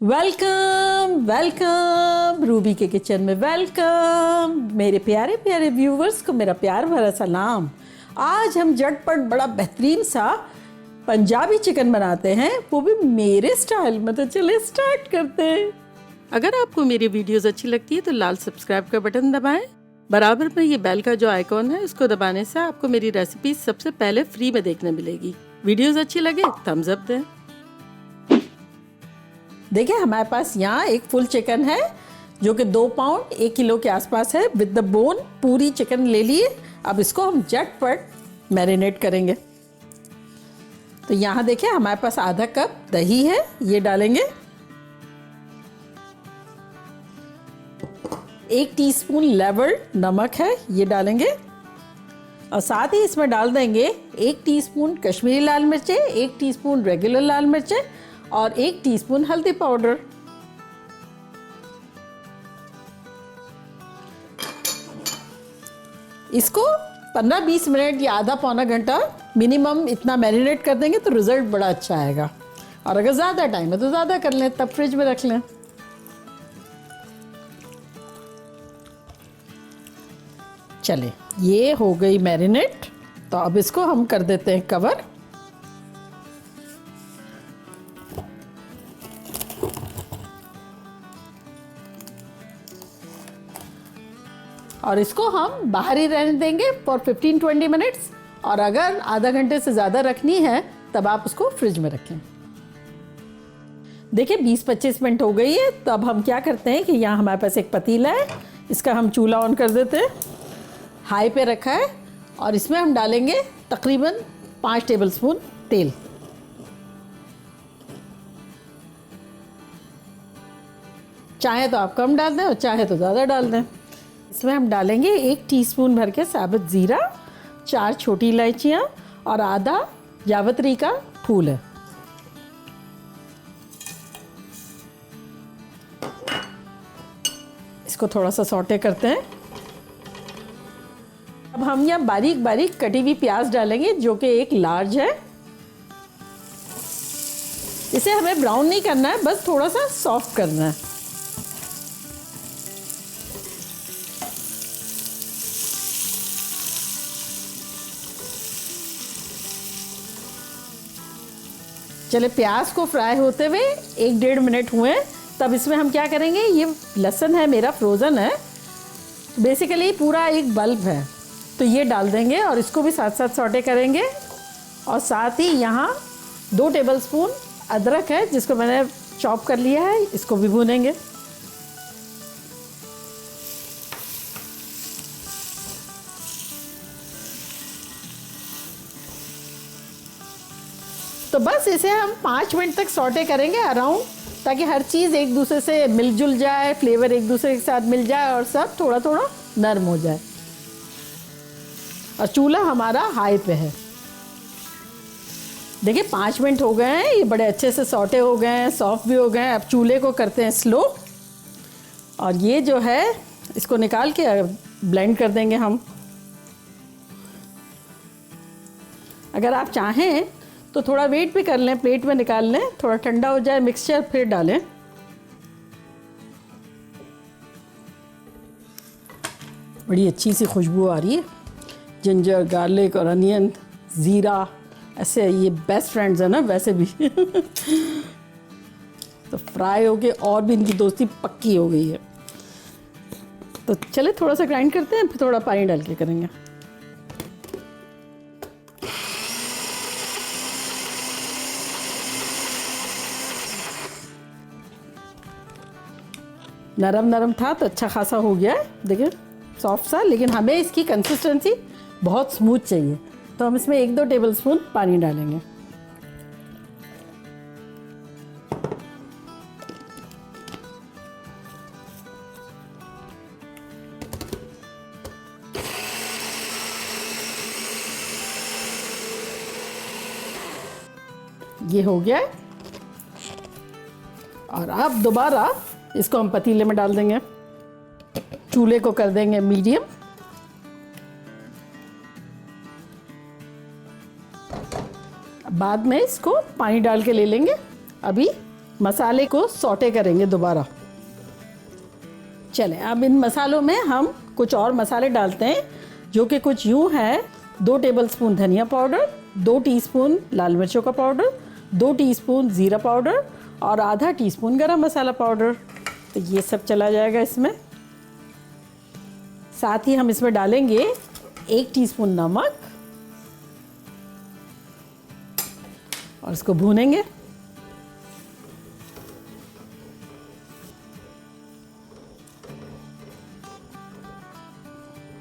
Welcome welcome Ruby के kitchen में welcome. मेरे प्यारे प्यारे व्यूवर्स को मेरा प्यार भरा सलाम। आज हम झटपट बड़ा बेहतरीन सा पंजाबी चिकन बनाते हैं, वो भी मेरे स्टाइल में। तो चले स्टार्ट करते हैं। अगर आपको मेरी वीडियोस अच्छी लगती है तो लाल सब्सक्राइब का बटन दबाएं। बराबर में ये बेल का जो आइकॉन है उसको दबाने से आपको मेरी रेसिपी सबसे पहले फ्री में देखने मिलेगी। वीडियोस अच्छी लगे थम्स अप दें। देखिए हमारे पास यहाँ एक फुल चिकन है जो कि 2 पाउंड 1 किलो के आसपास है। विद द बोन पूरी चिकन ले लिए। अब इसको हम झटपट मैरिनेट करेंगे। तो यहाँ देखिए हमारे पास आधा कप दही है, ये डालेंगे। 1 टीस्पून लेवल नमक है, ये डालेंगे। और साथ ही इसमें डाल देंगे 1 टीस्पून कश्मीरी लाल मिर्चें, 1 टीस्पून रेगुलर लाल मिर्चें और 1 टीस्पून हल्दी पाउडर। इसको 15-20 मिनट या आधा पौना घंटा मिनिमम इतना मैरिनेट कर देंगे तो रिजल्ट बड़ा अच्छा आएगा। और अगर ज़्यादा टाइम है तो ज़्यादा कर लें, तब फ्रिज में रख लें। चले ये हो गई मैरिनेट। तो अब इसको हम कर देते हैं कवर। और इसको हम बाहर ही रहने देंगे फॉर 15-20 मिनट्स। और अगर आधा घंटे से ज़्यादा रखनी है तब आप उसको फ्रिज में रखें। देखिए 20-25 मिनट हो गई है। तो अब हम क्या करते हैं कि यहाँ हमारे पास एक पतीला है, इसका हम चूल्हा ऑन कर देते हैं। हाई पे रखा है और इसमें हम डालेंगे तकरीबन 5 टेबलस्पून तेल। चाहे तो आप कम डाल दें और चाहे तो ज़्यादा डाल दें। इसमें हम डालेंगे 1 टीस्पून भर के साबुत ज़ीरा, 4 छोटी इलायचियाँ और आधा जावित्री का फूल है। इसको थोड़ा सा सौटे करते हैं। अब हम यहाँ बारीक बारीक कटी हुई प्याज डालेंगे जो कि एक लार्ज है। इसे हमें ब्राउन नहीं करना है, बस थोड़ा सा सॉफ्ट करना है। चले प्याज को फ्राई होते हुए 1-1.5 मिनट हुए। तब इसमें हम क्या करेंगे, ये लहसुन है मेरा फ्रोज़न है, बेसिकली पूरा एक बल्ब है, तो ये डाल देंगे और इसको भी साथ साथ सौटे करेंगे। और साथ ही यहाँ 2 टेबलस्पून अदरक है जिसको मैंने चॉप कर लिया है, इसको भी भूनेंगे। तो बस इसे हम 5 मिनट तक सौटे करेंगे अराउंड, ताकि हर चीज़ एक दूसरे से मिलजुल जाए, फ्लेवर एक दूसरे के साथ मिल जाए और सब थोड़ा थोड़ा नरम हो जाए। और चूल्हा हमारा हाई पे है। देखिए 5 मिनट हो गए हैं, ये बड़े अच्छे से सौटे हो गए हैं, सॉफ्ट भी हो गए हैं। अब चूल्हे को करते हैं स्लो। और ये जो है इसको निकाल के ब्लेंड कर देंगे हम। अगर आप चाहें तो थोड़ा वेट भी कर लें, प्लेट में निकाल लें, थोड़ा ठंडा हो जाए मिक्सचर फिर डालें। बड़ी अच्छी सी खुशबू आ रही है। जिंजर, गार्लिक और अनियन, ज़ीरा, ऐसे ये बेस्ट फ्रेंड्स हैं ना वैसे भी। तो फ्राई हो गए और भी इनकी दोस्ती पक्की हो गई है। तो चले थोड़ा सा ग्राइंड करते हैं, फिर थोड़ा पानी डाल के करेंगे। नरम नरम था तो अच्छा खासा हो गया है, देखिए सॉफ्ट सा। लेकिन हमें इसकी कंसिस्टेंसी बहुत स्मूथ चाहिए, तो हम इसमें 1-2 टेबलस्पून पानी डालेंगे। ये हो गया है। और अब दोबारा इसको हम पतीले में डाल देंगे। चूल्हे को कर देंगे मीडियम। बाद में इसको पानी डाल के ले लेंगे। अभी मसाले को सौटे करेंगे दोबारा। चलें, अब इन मसालों में हम कुछ और मसाले डालते हैं, जो कि कुछ यूँ है। 2 टेबलस्पून धनिया पाउडर, 2 टीस्पून लाल मिर्चों का पाउडर, 2 टीस्पून ज़ीरा पाउडर और आधा टीस्पून गरम मसाला पाउडर। तो ये सब चला जाएगा इसमें। साथ ही हम इसमें डालेंगे 1 टीस्पून नमक और इसको भूनेंगे।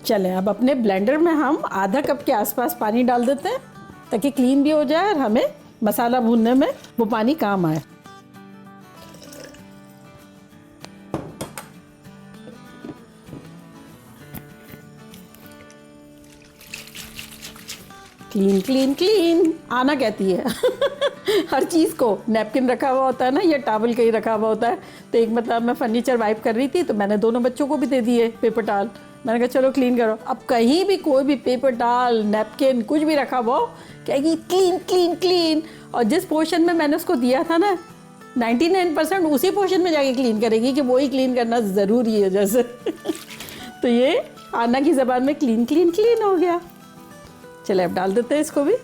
चलें, अब अपने ब्लेंडर में हम आधा कप के आसपास पानी डाल देते हैं, ताकि क्लीन भी हो जाए और हमें मसाला भूनने में वो पानी काम आए। क्लीन क्लीन क्लीन आना कहती है हर चीज़ को। नैपकिन रखा हुआ होता है ना, या टॉवल कहीं रखा हुआ होता है। तो एक मतलब मैं फर्नीचर वाइप कर रही थी, तो मैंने दोनों बच्चों को भी दे दिए पेपर टॉवल। मैंने कहा चलो क्लीन करो। अब कहीं भी कोई भी पेपर टॉवल, नैपकिन कुछ भी रखा हुआ हो, कहेगी क्लीन क्लीन क्लीन। और जिस पोर्शन में मैंने उसको दिया था ना 99% उसी पोर्शन में जाके क्लीन करेगी, कि वो ही क्लीन करना ज़रूरी है जैसे तो ये आना की ज़बान में क्लीन क्लीन क्लीन हो गया। चले, अब डाल देते हैं इसको भी।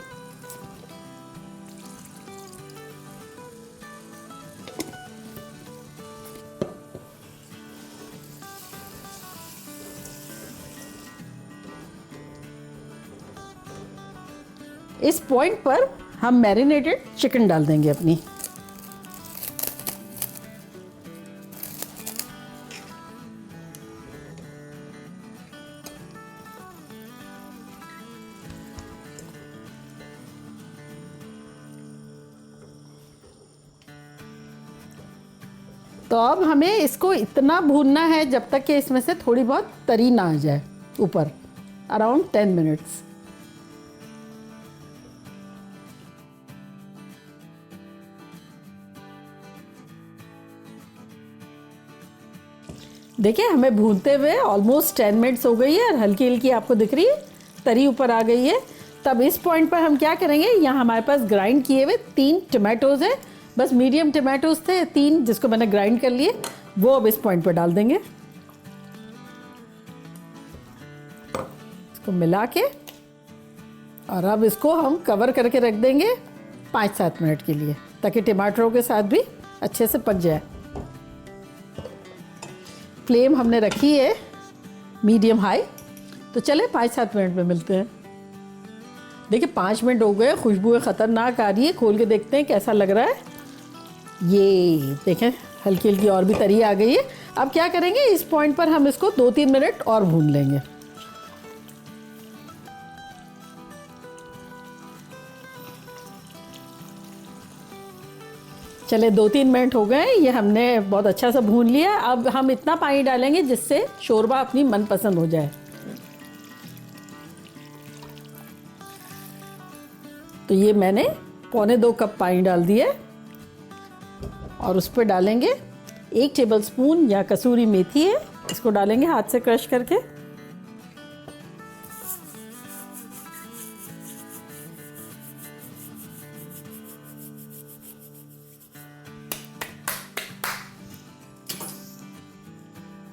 इस पॉइंट पर हम मैरिनेटेड चिकन डाल देंगे अपनी। तो अब हमें इसको इतना भूनना है जब तक कि इसमें से थोड़ी बहुत तरी ना आ जाए ऊपर, अराउंड 10 मिनट्स। देखिए, हमें भूनते हुए ऑलमोस्ट 10 मिनट्स हो गई है और हल्की हल्की आपको दिख रही है तरी ऊपर आ गई है। तब इस पॉइंट पर हम क्या करेंगे, यहाँ हमारे पास ग्राइंड किए हुए 3 टमाटोज़ हैं, बस मीडियम टमाटोज़ थे 3, जिसको मैंने ग्राइंड कर लिए, वो अब इस पॉइंट पर डाल देंगे। इसको मिला के और अब इसको हम कवर करके रख देंगे 5-7 मिनट के लिए, ताकि टमाटरों के साथ भी अच्छे से पक जाए। फ्लेम हमने रखी है मीडियम हाई। तो चले 5-7 मिनट में मिलते हैं। देखिए 5 मिनट हो गए, खुशबू ख़तरनाक आ रही है। खोल के देखते हैं कैसा लग रहा है। ये देखें हल्की हल्की और भी तरी आ गई है। अब क्या करेंगे, इस पॉइंट पर हम इसको 2-3 मिनट और भून लेंगे। चले 2-3 मिनट हो गए, ये हमने बहुत अच्छा सा भून लिया। अब हम इतना पानी डालेंगे जिससे शोरबा अपनी मनपसंद हो जाए। तो ये मैंने 1.25 कप पानी डाल दिया और उस पर डालेंगे 1 टेबलस्पून या कसूरी मेथी है, इसको डालेंगे हाथ से क्रश करके।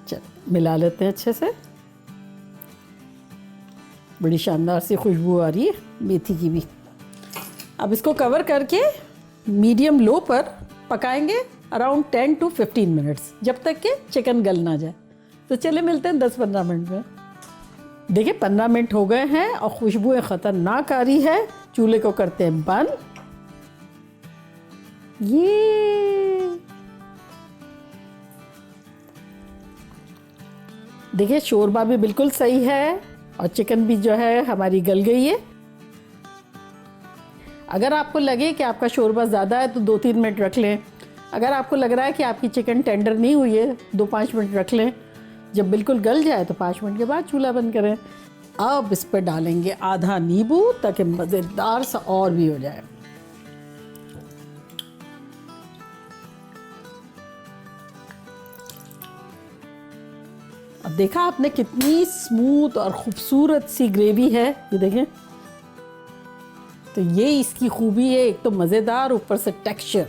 चलो मिला लेते हैं अच्छे से। बड़ी शानदार सी खुशबू आ रही है मेथी की भी। अब इसको कवर करके मीडियम लो पर पकाएंगे अराउंड 10 to 15 मिनट्स, जब तक कि चिकन गल ना जाए। तो चले मिलते हैं 10-15 मिनट में। देखिए 15 मिनट हो गए हैं और खुशबू ख़तरनाक आ रही है। चूल्हे को करते हैं बंद। ये देखिए शोरबा भी बिल्कुल सही है और चिकन भी जो है हमारी गल गई है। अगर आपको लगे कि आपका शोरबा ज़्यादा है तो 2-3 मिनट रख लें। अगर आपको लग रहा है कि आपकी चिकन टेंडर नहीं हुई है, 2-5 मिनट रख लें। जब बिल्कुल गल जाए तो 5 मिनट के बाद चूल्हा बंद करें। अब इस पर डालेंगे आधा नींबू, ताकि मज़ेदार सा और भी हो जाए। अब देखा आपने कितनी स्मूथ और ख़ूबसूरत सी ग्रेवी है, ये देखें। तो ये इसकी खूबी है, एक तो मज़ेदार, ऊपर से टेक्सचर।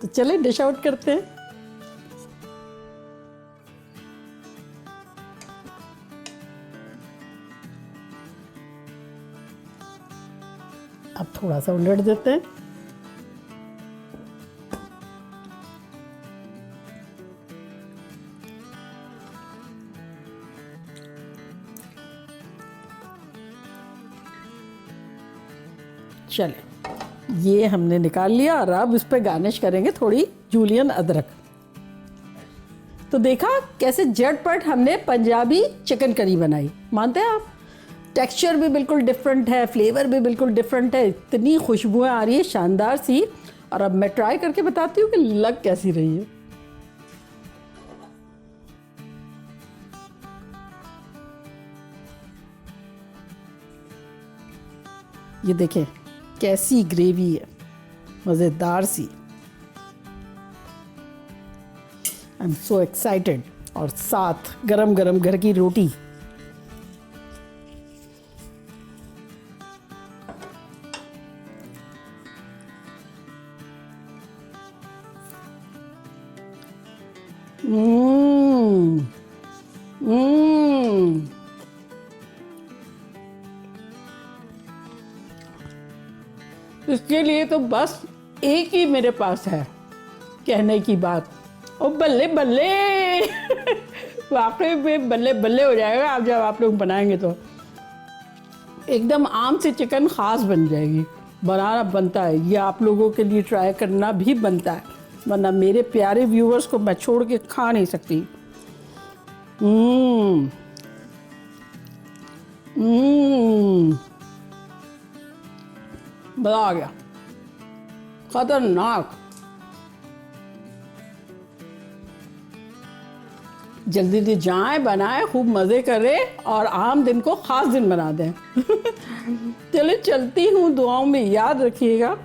तो चले डिश आउट करते हैं। अब थोड़ा सा उलट देते हैं। चले, ये हमने निकाल लिया और अब इस पे गार्निश करेंगे थोड़ी जूलियन अदरक। तो देखा कैसे झटपट हमने पंजाबी चिकन करी बनाई। मानते हैं आप? टेक्सचर भी बिल्कुल डिफरेंट है, फ्लेवर भी बिल्कुल डिफरेंट है, इतनी खुशबुएं आ रही है शानदार सी। और अब मैं ट्राई करके बताती हूँ कि लग कैसी रही है। ये देखें कैसी ग्रेवी है, मज़ेदार सी। I am so excited. और साथ गरम गरम घर की रोटी। इसके लिए तो बस एक ही मेरे पास है कहने की बात। ओ बल्ले बल्ले वाकई में बल्ले बल्ले हो जाएगा आप जब आप लोग बनाएंगे तो एकदम आम से चिकन खास बन जाएगी। बनाना बनता है, ये आप लोगों के लिए ट्राई करना भी बनता है, वरना मेरे प्यारे व्यूवर्स को मैं छोड़ के खा नहीं सकती। मजा आ गया, खतरनाक। जल्दी से जाएं, बनाएं, खूब मज़े करें और आम दिन को ख़ास दिन बना दें। चलिए चलती हूँ, दुआओं में याद रखिएगा।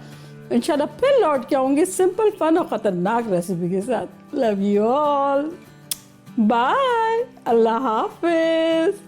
इंशाल्लाह फिर लौट के आऊँगी सिंपल फन और ख़तरनाक रेसिपी के साथ। लव यू ऑल, बाय, अल्लाह हाफिज़।